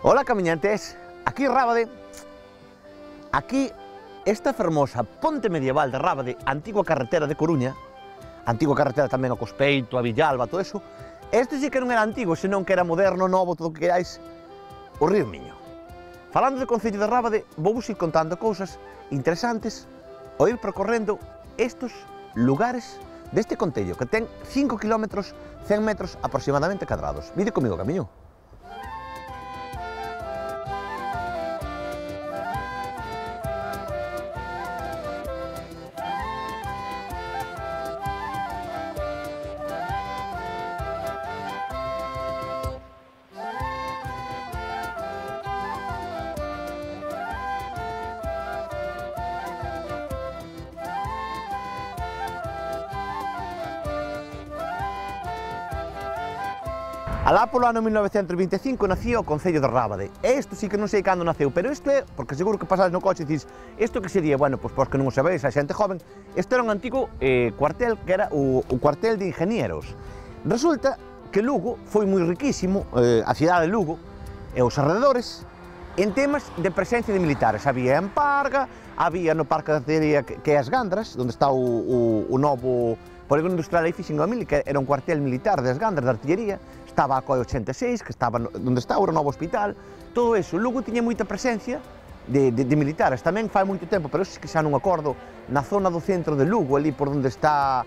Hola camiñantes, aquí Rábade. Aquí esta fermosa ponte medieval de Rábade, antigua carretera de Coruña, antigua carretera tamén a Cospeito, a Villalba, todo eso. Este sí que non era antigo, senón que era moderno, novo, todo o que queráis, o río Miño. Falando do concello de Rábade, vou vos ir contando cousas interesantes ao ir percorrendo estes lugares deste concello, que ten 5 km, 100 metros aproximadamente cadrados. Vide comigo, camiño. Alá polo ano 1925 nacía o Concello de Rábade. E isto sí que non sei cando naceu, pero isto é, porque seguro que pasades no coche e dices, isto que sería, bueno, pois que non o sabeis, a xente joven, isto era un antigo cuartel, que era o cuartel de ingenieros. Resulta que Lugo foi moi riquísimo, a cidade de Lugo e os arredores, en temas de presencia de militares. Había en Parga, había no Parque de Artillería que é as Gandras, onde está o novo polígono industrial aí Fixen Gamil, que era un cuartel militar das Gandras de Artillería. Estaba a COE 86, que estaba onde está o novo hospital, todo eso. Lugo tiña moita presencia de militares, tamén fai moito tempo, pero eso que xa non acordo, na zona do centro de Lugo, ali por onde está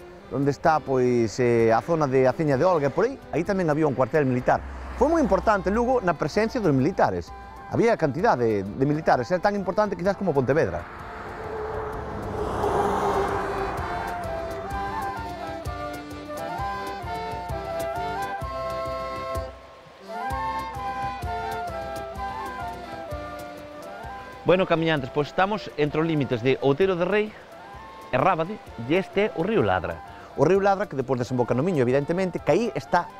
pois a zona de Aceña de Olga, por aí tamén había un cuartel militar. Foi moi importante Lugo na presencia dos militares, había cantidad de militares, era tan importante quizás como Pontevedra. Bueno, camiñantes, pois estamos entre os límites de Outeiro de Rei e Rábade, e este é o río Ladra. O río Ladra que depois desemboca no Miño, evidentemente, que aí está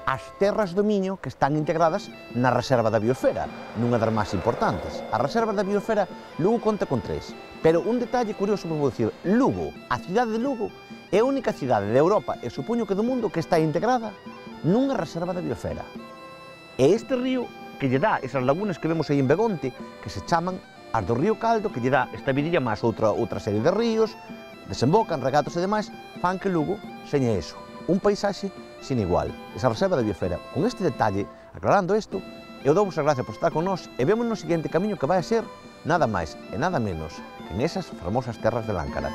as terras do Miño que están integradas na Reserva da Biosfera, nunha das máis importantes. A Reserva da Biosfera, Lugo conta con 3, pero un detalle curioso vou dicir, Lugo, a cidade de Lugo, é a única cidade de Europa e supoño que do mundo que está integrada nunha Reserva da Biosfera. E este río que lle dá esas lagunas que vemos aí en Begonte, que se chaman as do río Caldo, que lle dá esta vidilla máis outra serie de ríos, desembocan, regatos e demais, fan que Lugo seña eso, un paisaxe sin igual, esa Reserva da Biosfera. Con este detalle, aclarando isto, eu dou-vos as gracias por estar con nós e vemos no seguinte camiño que vai a ser nada máis e nada menos que nesas fermosas terras de Láncara.